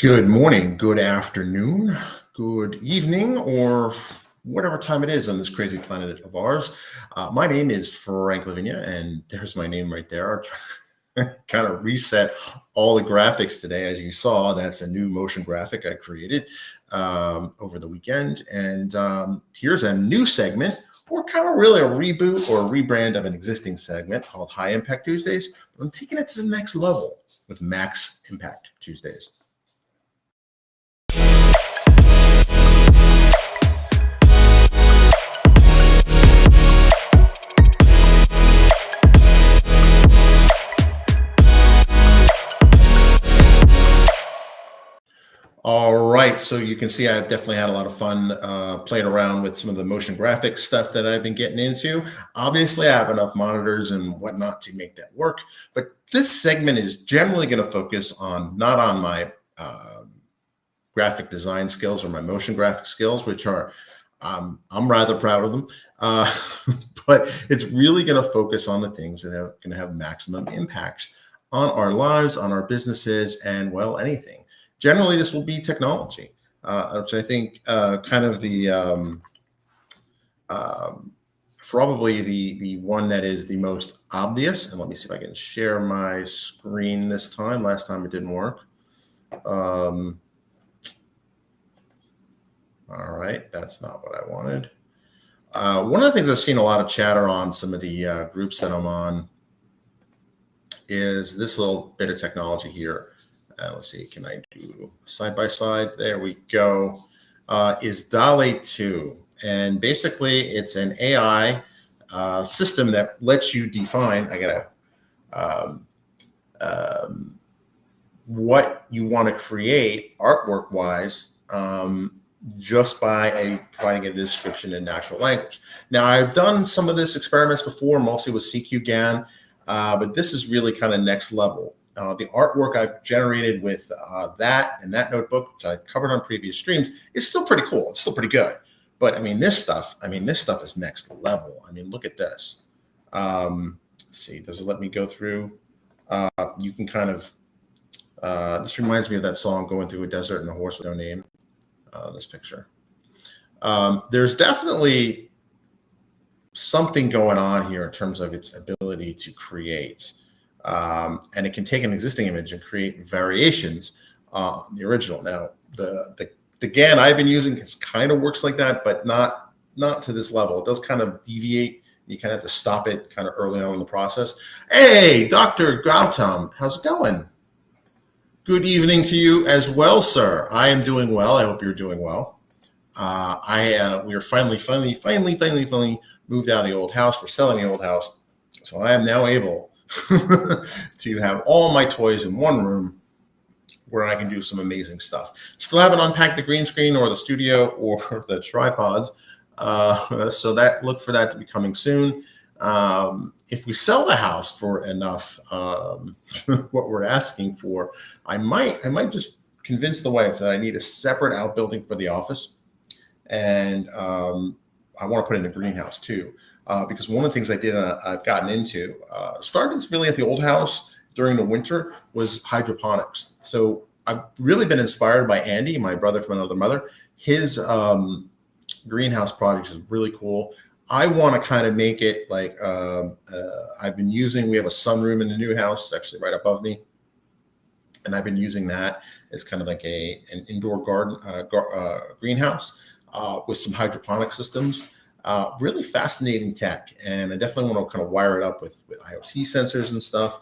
Good morning, good afternoon, good evening, or whatever time it is on this crazy planet of ours. My name is Frank Lavinia, and there's my name right there. I'll try kind of reset all the graphics today. As you saw, that's a new motion graphic I created over the weekend. And here's a new segment, or kind of really a reboot or a rebrand of an existing segment called High Impact Tuesdays. I'm taking it to the next level with Max Impact Tuesdays. All right, so you can see I've definitely had a lot of fun playing around with some of the motion graphics stuff that I've been getting into. Obviously, I have enough monitors and whatnot to make that work, but this segment is generally going to focus on not on my graphic design skills or my motion graphic skills, which are I'm rather proud of them, but it's really going to focus on the things that are going to have maximum impact on our lives, on our businesses, and well, anything. Generally, this will be technology, which I think kind of the probably the one that is the most obvious. And let me see if I can share my screen this time. Last time it didn't work. All right, that's not what I wanted. One of the things I've seen a lot of chatter on some of the groups that I'm on is this little bit of technology here. Let's see, can I do side by side? There we go. Is DALL-E 2. And basically, it's an AI system that lets you define, what you want to create artwork-wise just by providing a description in natural language. Now, I've done some of this experiments before, mostly with CQGAN, but this is really kind of next level. The artwork I've generated with that and that notebook, which I covered on previous streams, is still pretty cool. It's still pretty good. But this stuff is next level. Look at this. Let's see, does it let me go through? You can kind of, this reminds me of that song, Going Through a Desert and a Horse with No Name, this picture. There's definitely something going on here in terms of its ability to create. And it can take an existing image and create variations on the original. Now, the GAN I've been using kind of works like that, but not to this level. It does kind of deviate. You kind of have to stop it kind of early on in the process. Hey, Dr. Gautam, how's it going? Good evening to you as well, sir. I am doing well. I hope you're doing well. We are finally moved out of the old house. We're selling the old house. So I am now able to have all my toys in one room where I can do some amazing stuff. Still haven't unpacked the green screen or the studio or the tripods. So look for that to be coming soon. If we sell the house for enough, what we're asking for, I might just convince the wife that I need a separate outbuilding for the office. And I want to put in a greenhouse too. Because one of the things I've gotten into, started really at the old house during the winter, was hydroponics. So I've really been inspired by Andy, my brother from another mother. His greenhouse project is really cool. I want to kind of make it like we have a sunroom in the new house, it's actually right above me. And I've been using that as kind of like an indoor garden greenhouse with some hydroponic systems. Really fascinating tech, and I definitely want to kind of wire it up with IoT sensors and stuff,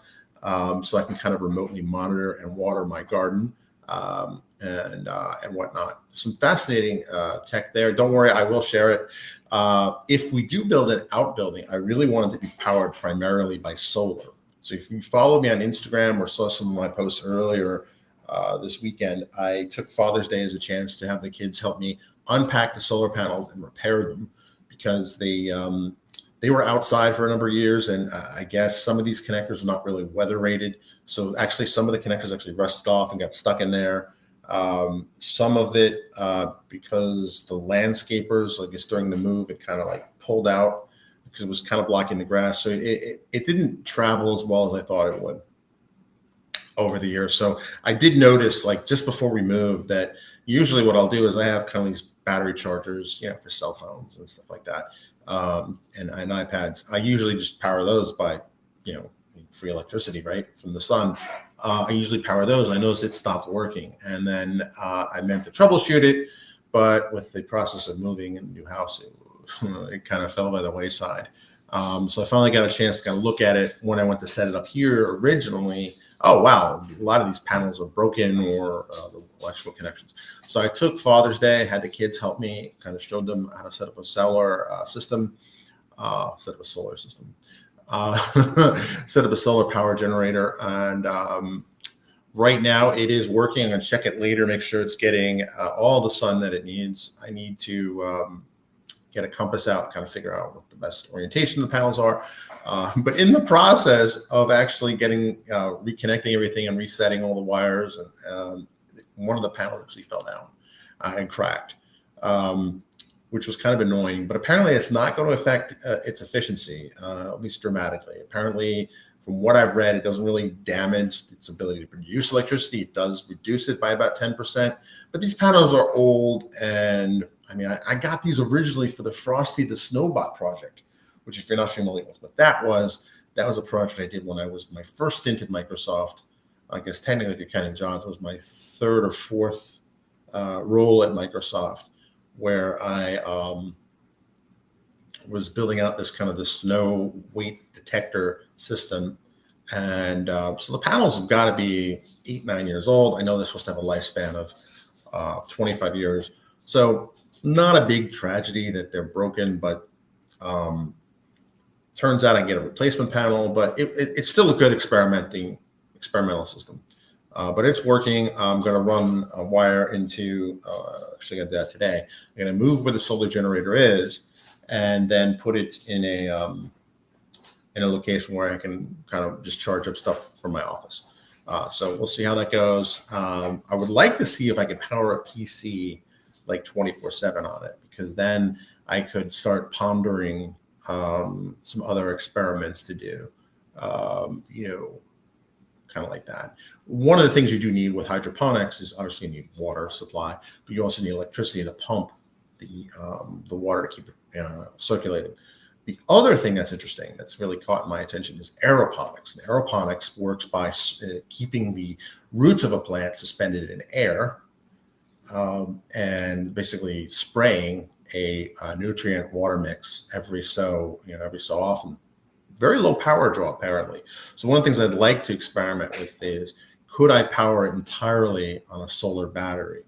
so I can kind of remotely monitor and water my garden and whatnot. Some fascinating tech there. Don't worry, I will share it. If we do build an outbuilding, I really want it to be powered primarily by solar. So if you follow me on Instagram or saw some of my posts earlier this weekend, I took Father's Day as a chance to have the kids help me unpack the solar panels and repair them, because they were outside for a number of years, and I guess some of these connectors are not really weather rated. So actually, some of the connectors actually rusted off and got stuck in there. Some of it because the landscapers, I guess during the move, it kind of like pulled out because it was kind of blocking the grass. So it didn't travel as well as I thought it would. over the years. So I did notice, like just before we moved, that usually what I'll do is I have kind of these battery chargers, for cell phones and stuff like that, and iPads. I usually just power those by, free electricity, right, from the sun. I usually power those. I noticed it stopped working, and then I meant to troubleshoot it, but with the process of moving in a new house, it kind of fell by the wayside. So I finally got a chance to kind of look at it when I went to set it up here originally. Oh, wow, a lot of these panels are broken, or the electrical connections. So I took Father's Day, had the kids help me, kind of showed them how to set up a solar system, set up a solar system, set up a solar power generator. And right now it is working. I'm going to check it later, make sure it's getting all the sun that it needs. I need to get a compass out, kind of figure out what the best orientation of the panels are. But in the process of actually getting, reconnecting everything and resetting all the wires, and one of the panels actually fell down and cracked, which was kind of annoying. But apparently it's not going to affect its efficiency, at least dramatically. Apparently, from what I've read, it doesn't really damage its ability to produce electricity. It does reduce it by about 10%. But these panels are old, and I got these originally for the Frosty the Snowbot project, which, if you're not familiar with what that was a project I did when I was my first stint at Microsoft. I guess technically, if you're counting John's, it was my third or fourth role at Microsoft, where I was building out the snow weight detector system. And so the panels have got to be 8-9 years old. I know they're supposed to have a lifespan of 25 years. So not a big tragedy that they're broken, but turns out I get a replacement panel, but it's still a good experimental system. But it's working. I'm going to run a wire into, actually going to do that today. I'm going to move where the solar generator is, and then put it in a location where I can kind of just charge up stuff from my office. So we'll see how that goes. I would like to see if I could power a PC like 24/7 on it, because then I could start pondering some other experiments to do, kind of like that. One of the things you do need with hydroponics is obviously you need water supply, but you also need electricity to pump the water to keep it circulating. The other thing that's interesting, that's really caught my attention, is aeroponics. And aeroponics works by keeping the roots of a plant suspended in air, and basically spraying a nutrient water mix every so often. Very low power draw, apparently. So one of the things I'd like to experiment with is, could I power it entirely on a solar battery?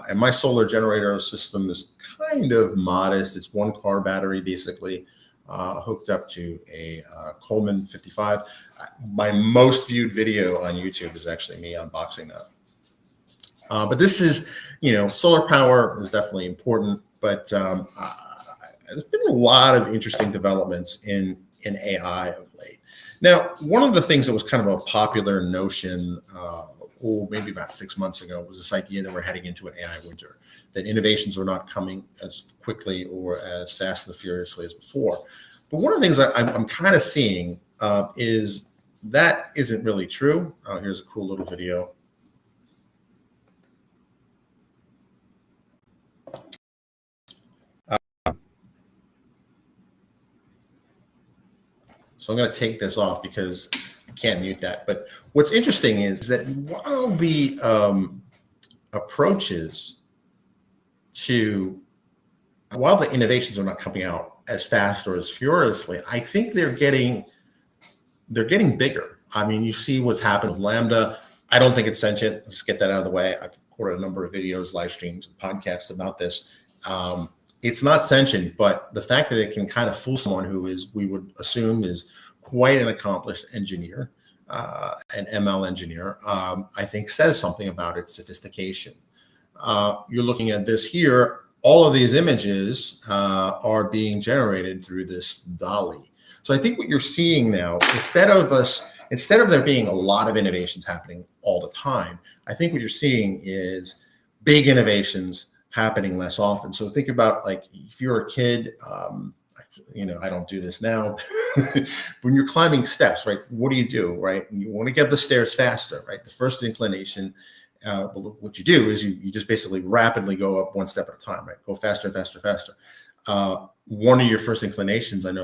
And my solar generator system is kind of modest. It's one car battery, basically, hooked up to a Coleman 55. My most viewed video on YouTube is actually me unboxing that. But this is, solar power is definitely important, but there's been a lot of interesting developments in AI of late. Now, one of the things that was kind of a popular notion, maybe about 6 months ago, was this idea that we're heading into an AI winter, that innovations are not coming as quickly or as fast and furiously as before. But one of the things I'm kind of seeing is that isn't really true. Here's a cool little video. So I'm going to take this off because I can't mute that. But what's interesting is that while the while the innovations are not coming out as fast or as furiously, I think they're getting bigger. You see what's happened with Lambda. I don't think it's sentient. Let's get that out of the way. I've recorded a number of videos, live streams, and podcasts about this. It's not sentient, but the fact that it can kind of fool someone who we would assume is quite an accomplished engineer, an ML engineer, I think says something about its sophistication. You're looking at this here. All of these images are being generated through this DALL-E. So I think what you're seeing now, instead of there being a lot of innovations happening all the time, I think what you're seeing is big innovations happening less often. So think about, like, if you're a kid, I don't do this now. When you're climbing steps, right? What do? Right? You want to get the stairs faster, right? The first inclination, what you do is you just basically rapidly go up one step at a time, right? Go faster and faster, faster. One of your first inclinations, I know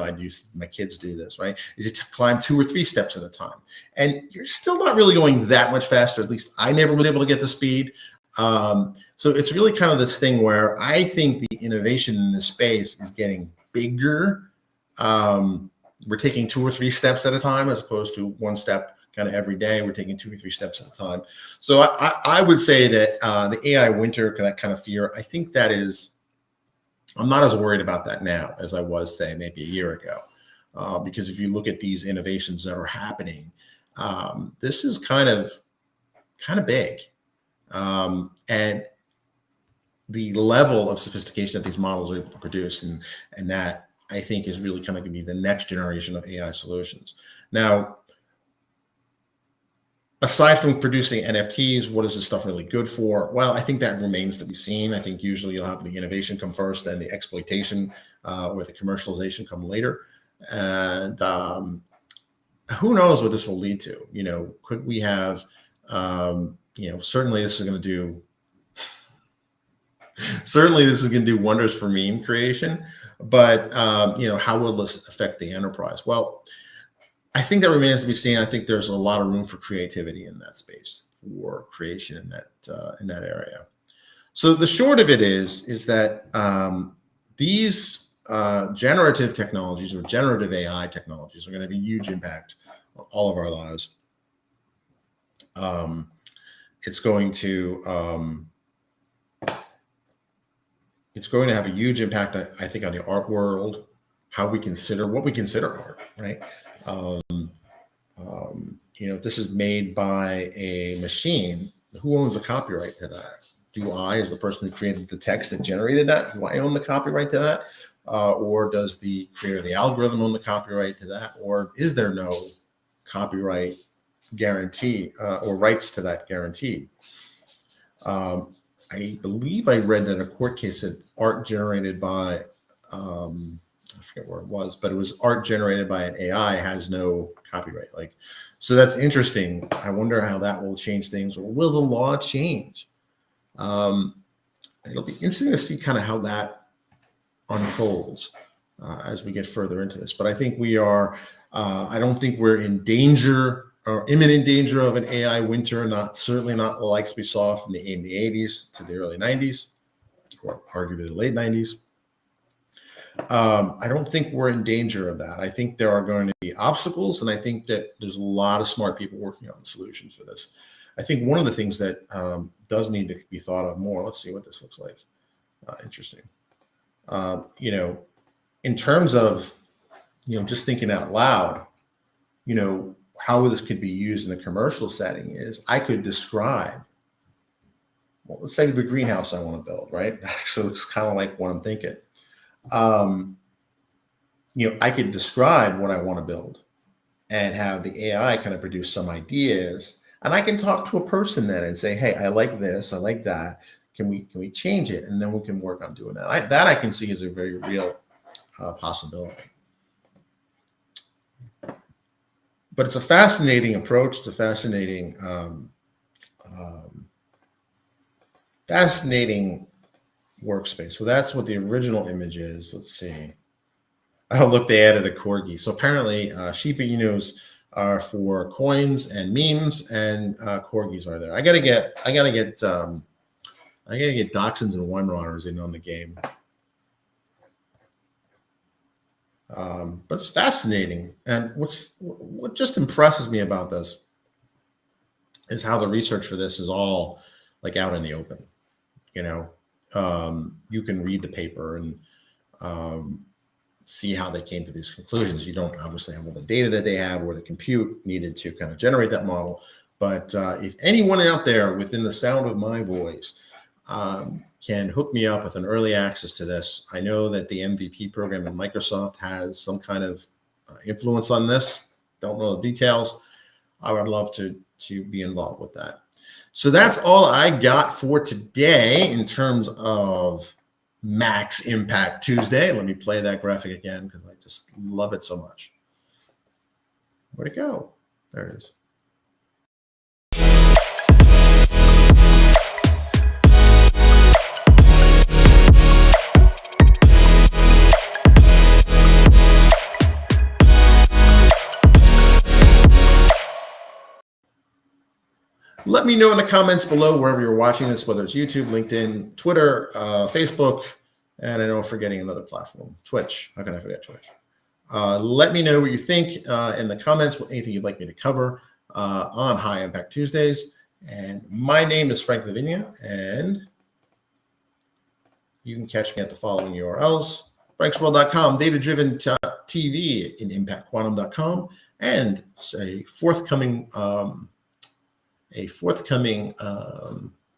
my kids do this, right? Is to climb 2 or 3 steps at a time. And you're still not really going that much faster. At least I never was able to get the speed. So it's really kind of this thing where I think the innovation in this space is getting bigger. We're taking 2 or 3 steps at a time as opposed to 1 step kind of every day. We're taking 2 or 3 steps at a time. So I would say that the AI winter, that kind of fear, I think that is, I'm not as worried about that now as I was, say, maybe a year ago. Because if you look at these innovations that are happening, this is kind of big. And the level of sophistication that these models are able to produce, and that I think is really kind of going to be the next generation of AI solutions. Now, aside from producing NFTs, what is this stuff really good for? Well, I think that remains to be seen. I think usually you'll have the innovation come first, and the exploitation or the commercialization come later. And who knows what this will lead to? Could we have, certainly this is going to do wonders for meme creation, but how will this affect the enterprise? Well, I think that remains to be seen. I think there's a lot of room for creativity in that space, for creation in that area. So the short of it is that these generative technologies, or generative AI technologies, are going to have a huge impact on all of our lives. It's going to have a huge impact, I think, on the art world, what we consider art, right? If this is made by a machine, who owns the copyright to that? Do I, as the person who created the text that generated that, do I own the copyright to that? Or does the creator of the algorithm own the copyright to that? Or is there no copyright guarantee or rights to that guaranteed? I believe I read that a court case said art generated by, I forget where it was, but it was art generated by an AI has no copyright. So that's interesting. I wonder how that will change things, or will the law change? It'll be interesting to see kind of how that unfolds as we get further into this. But I think we are, I don't think we're in danger or imminent danger of an AI winter, certainly not the likes we saw from the 80s to the early 90s, or arguably the late 90s. I don't think we're in danger of that. I think there are going to be obstacles, and I think that there's a lot of smart people working on solutions for this. I think one of the things that does need to be thought of more, let's see what this looks like. Interesting. In terms of, just thinking out loud, how this could be used in a commercial setting is I could describe, well, let's say the greenhouse I want to build, right? Actually, looks kind of like what I'm thinking. I could describe what I want to build and have the AI kind of produce some ideas, and I can talk to a person then and say, hey, I like this, I like that. Can we change it? And then we can work on doing that. That I can see as a very real possibility. But it's a fascinating approach. It's a fascinating, fascinating workspace. So that's what the original image is. Let's see. Oh, look, they added a corgi. So apparently Shiba Inus are for coins and memes, and corgis are there. I gotta get dachshunds and Weimaraners in on the game. But it's fascinating. And what just impresses me about this is how the research for this is all out in the open. You can read the paper and see how they came to these conclusions. You don't obviously have all the data that they have or the compute needed to kind of generate that model. But if anyone out there within the sound of my voice can hook me up with an early access to this, I know that the MVP program in Microsoft has some kind of influence on this. Don't know the details. I would love to be involved with that. So that's all I got for today in terms of Max Impact Tuesday. Let me play that graphic again because I just love it so much. Where'd it go? There it is. Let me know in the comments below wherever you're watching this, whether it's YouTube, LinkedIn, Twitter, Facebook, and I know I'm forgetting another platform, Twitch. How can I forget Twitch? Let me know what you think in the comments, anything you'd like me to cover on High Impact Tuesdays. And my name is Frank Lavinia, and you can catch me at the following URLs: franksworld.com, data-driven TV in impactquantum.com, and a forthcoming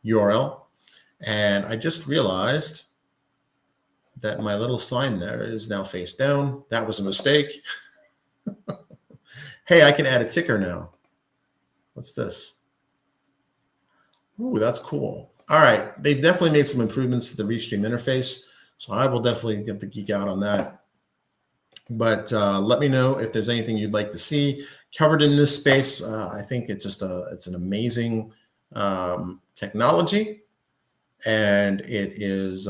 URL. And I just realized that my little sign there is now face down. That was a mistake. Hey, I can add a ticker now. What's this? Ooh, that's cool. All right. They've definitely made some improvements to the Restream interface, so I will definitely get to geek out on that. But let me know if there's anything you'd like to see covered in this space. I think it's just it's an amazing technology, and it is.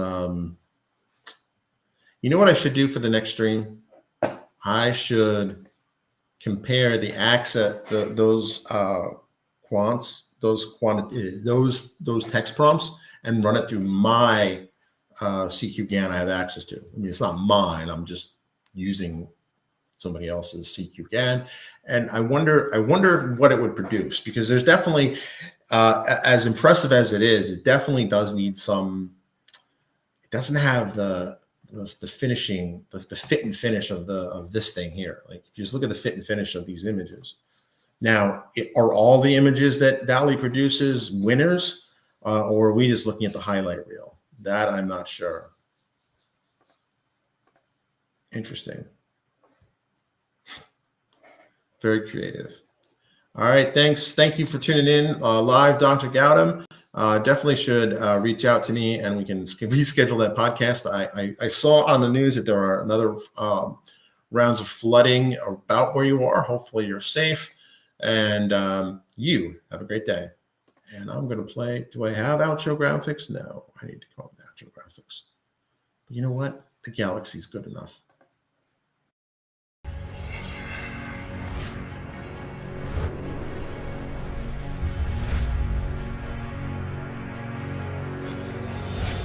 You know what I should do for the next stream? I should compare the access, those text prompts, and run it through my CQ-GAN I have access to. I mean, it's not mine. I'm just using somebody else's CQ-GAN, and I wonder what it would produce, because there's definitely, as impressive as it is, it definitely does need some. It doesn't have the finishing, the fit and finish of this thing here. Like, just look at the fit and finish of these images. Now, are all the images that DALL-E produces winners, or are we just looking at the highlight reel? That I'm not sure. Interesting. Very creative. All right, thanks. Thank you for tuning in live, Dr. Gautam. Definitely should reach out to me, and we can reschedule that podcast. I saw on the news that there are another rounds of flooding about where you are. Hopefully you're safe, and you have a great day. And I'm going to play. Do I have outro graphics? No, I need to come up with outro graphics. But you know what? The galaxy's good enough.